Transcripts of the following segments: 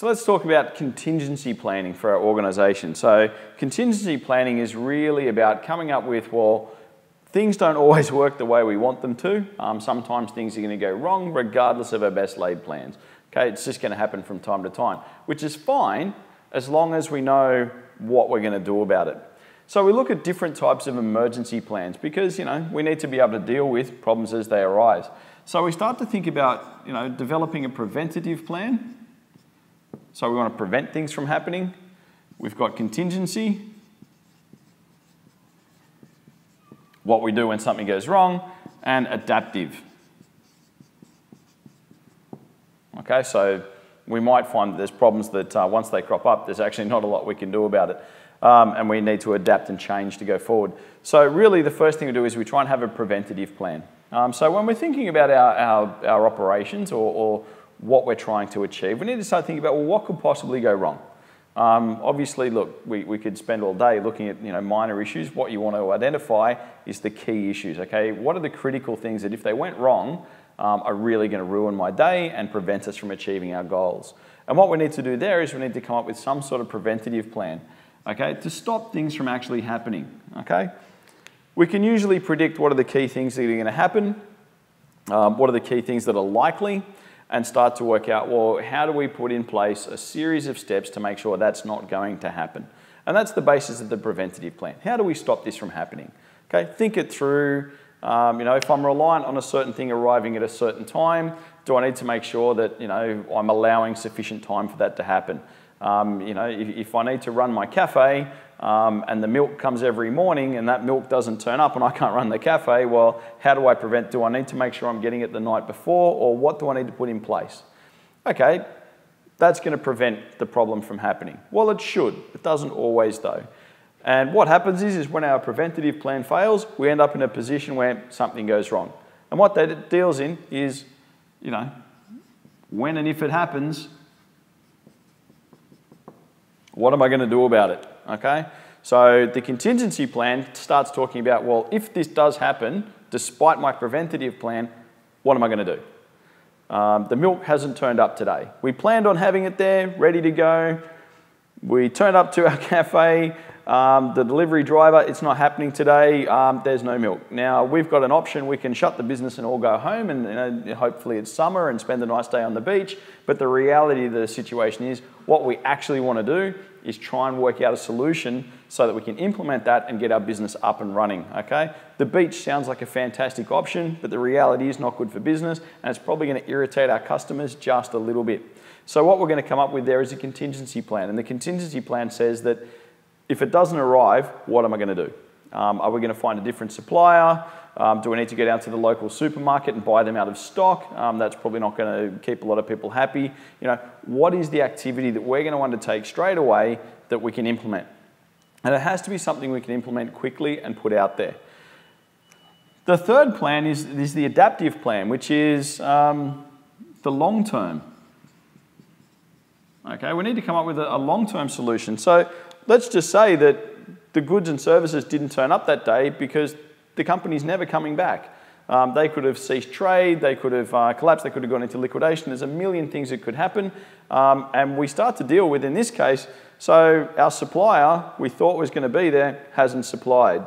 So let's talk about contingency planning for our organisation. So contingency planning is really about coming up with, well, things don't always work the way we want them to. Sometimes things are going to go wrong regardless of our best laid plans. Okay, it's just going to happen from time to time, which is fine as long as we know what we're going to do about it. So we look at different types of emergency plans because, we need to be able to deal with problems as they arise. So we start to think about, developing a preventative plan. So we want to prevent things from happening. We've got contingency, what we do when something goes wrong, and adaptive. Okay, so we might find that there's problems that once they crop up, there's actually not a lot we can do about it. And we need to adapt and change to go forward. So really the first thing we do is we try and have a preventative plan. So when we're thinking about our operations or what we're trying to achieve, we need to start thinking about, well, what could possibly go wrong? Obviously, look, we could spend all day looking at minor issues. What you want to identify is the key issues, okay? What are the critical things that if they went wrong are really going to ruin my day and prevent us from achieving our goals? And what we need to do there is we need to come up with some sort of preventative plan, okay, to stop things from actually happening, okay? We can usually predict what are the key things that are going to happen, what are the key things that are likely, and start to work out, well, how do we put in place a series of steps to make sure that's not going to happen? And that's the basis of the preventative plan. How do we stop this from happening? Okay, think it through. If I'm reliant on a certain thing arriving at a certain time, do I need to make sure that, I'm allowing sufficient time for that to happen? If I need to run my cafe and the milk comes every morning and that milk doesn't turn up and I can't run the cafe, well, how do I prevent? Do I need to make sure I'm getting it the night before, or what do I need to put in place? Okay, that's going to prevent the problem from happening. Well, it should. It doesn't always though. And what happens is when our preventative plan fails, we end up in a position where something goes wrong. And what that deals in is, when and if it happens, what am I going to do about it? Okay, so the contingency plan starts talking about, well, if this does happen, despite my preventative plan, what am I going to do? The milk hasn't turned up today. We planned on having it there, ready to go. We turned up to our cafe. The delivery driver, it's not happening today. There's no milk. Now, we've got an option. We can shut the business and all go home, and hopefully it's summer and spend a nice day on the beach. But the reality of the situation is what we actually want to do is try and work out a solution so that we can implement that and get our business up and running, okay? The beach sounds like a fantastic option, but the reality is not good for business, and it's probably going to irritate our customers just a little bit. So what we're going to come up with there is a contingency plan, and the contingency plan says that if it doesn't arrive, what am I going to do? Are we going to find a different supplier? Do we need to go down to the local supermarket and buy them out of stock? That's probably not going to keep a lot of people happy. What is the activity that we're going to undertake straight away that we can implement? And it has to be something we can implement quickly and put out there. The third plan is the adaptive plan, which is the long term. Okay, we need to come up with a long-term solution. So let's just say that the goods and services didn't turn up that day because the company's never coming back. They could have ceased trade, they could have collapsed, they could have gone into liquidation. There's a million things that could happen. And we start to deal with, in this case, so our supplier we thought was going to be there hasn't supplied.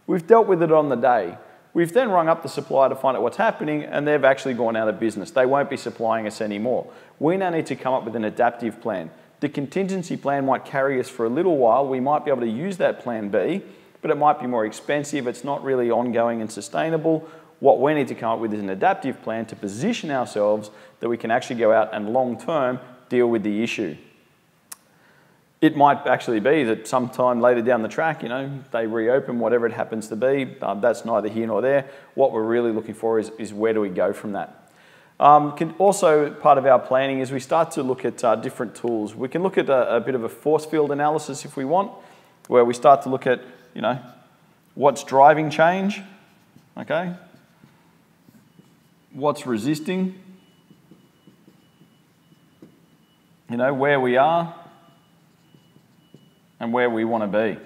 We've dealt with it on the day. We've then rung up the supplier to find out what's happening, and they've actually gone out of business. They won't be supplying us anymore. We now need to come up with an adaptive plan. The contingency plan might carry us for a little while. We might be able to use that plan B, but it might be more expensive. It's not really ongoing and sustainable. What we need to come up with is an adaptive plan to position ourselves that we can actually go out and long-term deal with the issue. It might actually be that sometime later down the track, they reopen, whatever it happens to be. That's neither here nor there. What we're really looking for is where do we go from that. Also, part of our planning is we start to look at different tools. We can look at a bit of a force field analysis if we want, where we start to look at, what's driving change, okay? What's resisting, where we are and where we want to be.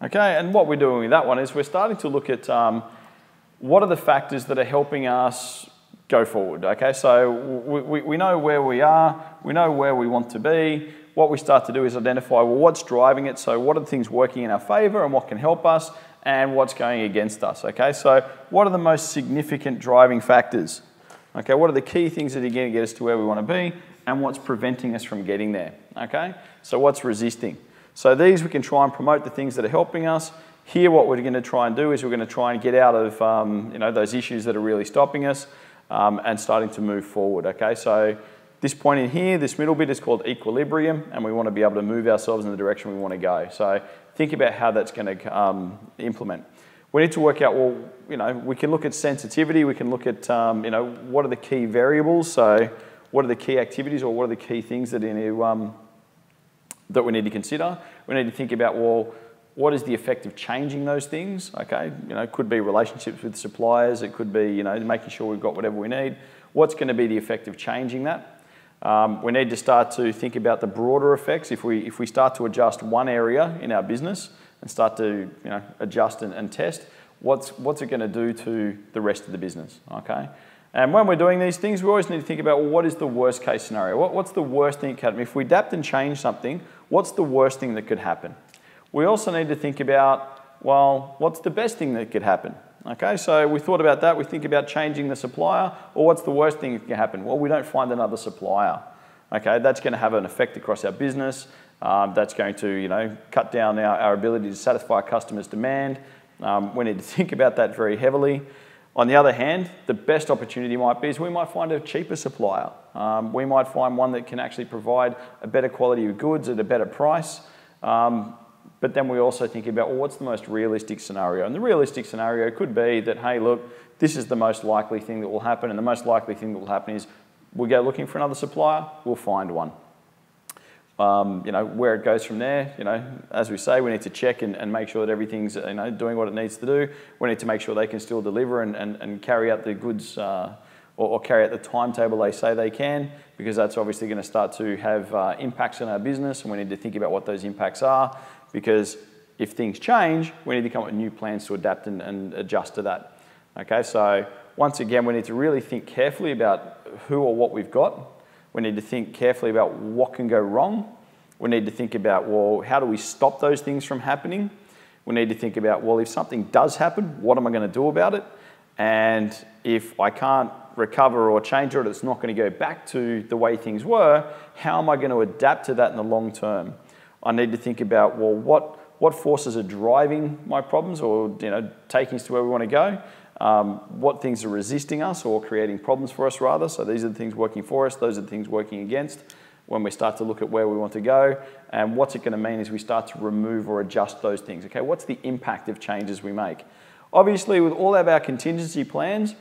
Okay, and what we're doing with that one is we're starting to look at what are the factors that are helping us go forward? Okay, so we know where we are, we know where we want to be. What we start to do is identify, well, what's driving it? So what are the things working in our favor and what can help us, and what's going against us? Okay, so what are the most significant driving factors? Okay, what are the key things that are going to get us to where we want to be, and what's preventing us from getting there? Okay, so what's resisting? So these we can try and promote the things that are helping us. Here what we're going to try and do is we're going to try and get out of those issues that are really stopping us and starting to move forward. Okay, so this point in here, this middle bit is called equilibrium, and we want to be able to move ourselves in the direction we want to go. So think about how that's going to implement. We need to work out, well, we can look at sensitivity, we can look at, what are the key variables, so what are the key activities or what are the key things that, that we need to consider. We need to think about, well, what is the effect of changing those things? Okay, it could be relationships with suppliers, it could be, making sure we've got whatever we need. What's going to be the effect of changing that? We need to start to think about the broader effects. If we start to adjust one area in our business and start to adjust and test, what's it going to do to the rest of the business? Okay, and when we're doing these things, we always need to think about, well, what is the worst case scenario? What's the worst thing that could happen? If we adapt and change something, what's the worst thing that could happen? We also need to think about, well, what's the best thing that could happen? Okay, so we thought about that. We think about changing the supplier, or what's the worst thing that can happen? Well, we don't find another supplier. Okay, that's going to have an effect across our business. That's going to, cut down our ability to satisfy our customers' demand. We need to think about that very heavily. On the other hand, the best opportunity might be is we might find a cheaper supplier. We might find one that can actually provide a better quality of goods at a better price. But then we also think about, well, what's the most realistic scenario? And the realistic scenario could be that, hey, look, this is the most likely thing that will happen, and the most likely thing that will happen is we go looking for another supplier, we'll find one. Where it goes from there, as we say, we need to check and make sure that everything's, doing what it needs to do. We need to make sure they can still deliver and carry out the goods or carry out the timetable they say they can, because that's obviously going to start to have impacts on our business, and we need to think about what those impacts are, because if things change, we need to come up with new plans to adapt and adjust to that. Okay, so once again, we need to really think carefully about who or what we've got. We need to think carefully about what can go wrong. We need to think about, well, how do we stop those things from happening? We need to think about, well, if something does happen, what am I going to do about it? And if I can't recover or change it, it's not going to go back to the way things were, how am I going to adapt to that in the long term? I need to think about, well, what forces are driving my problems or taking us to where we want to go? What things are resisting us or creating problems for us rather? So these are the things working for us, those are the things working against when we start to look at where we want to go. And what's it going to mean as we start to remove or adjust those things? Okay, what's the impact of changes we make? Obviously, with all of our contingency plans,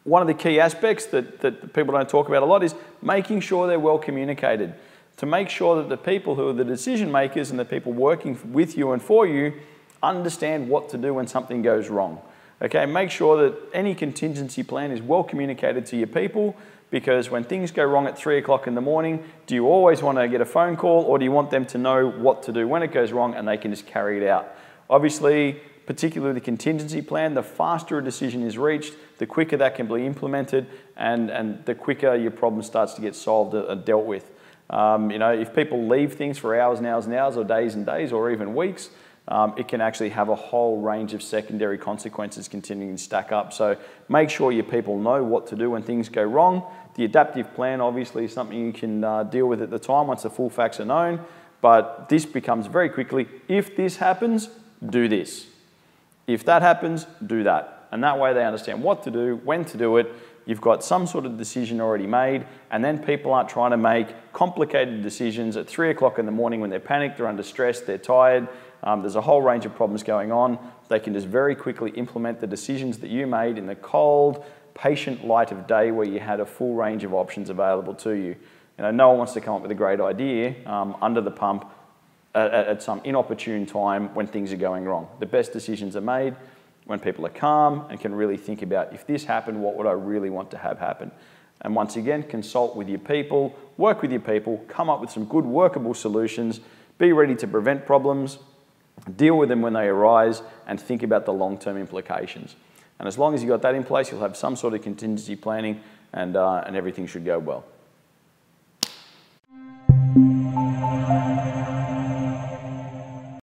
one of the key aspects that people don't talk about a lot is making sure they're well communicated. To make sure that the people who are the decision makers and the people working with you and for you understand what to do when something goes wrong. Okay, make sure that any contingency plan is well communicated to your people, because when things go wrong at 3 o'clock in the morning, do you always want to get a phone call, or do you want them to know what to do when it goes wrong and they can just carry it out? Obviously, particularly the contingency plan, the faster a decision is reached, the quicker that can be implemented, and the quicker your problem starts to get solved and dealt with. If people leave things for hours and hours and hours, or days and days, or even weeks, it can actually have a whole range of secondary consequences continuing to stack up. So make sure your people know what to do when things go wrong. The adaptive plan obviously is something you can deal with at the time once the full facts are known, but this becomes very quickly, if this happens, do this. If that happens, do that. And that way they understand what to do, when to do it. You've got some sort of decision already made, and then people aren't trying to make complicated decisions at 3 o'clock in the morning when they're panicked, they're under stress, they're tired. There's a whole range of problems going on. They can just very quickly implement the decisions that you made in the cold, patient light of day where you had a full range of options available to you. No one wants to come up with a great idea under the pump at some inopportune time when things are going wrong. The best decisions are made when people are calm and can really think about, if this happened, what would I really want to have happen? And once again, consult with your people, work with your people, come up with some good workable solutions, be ready to prevent problems, deal with them when they arise, and think about the long-term implications. And as long as you've got that in place, you'll have some sort of contingency planning and everything should go well.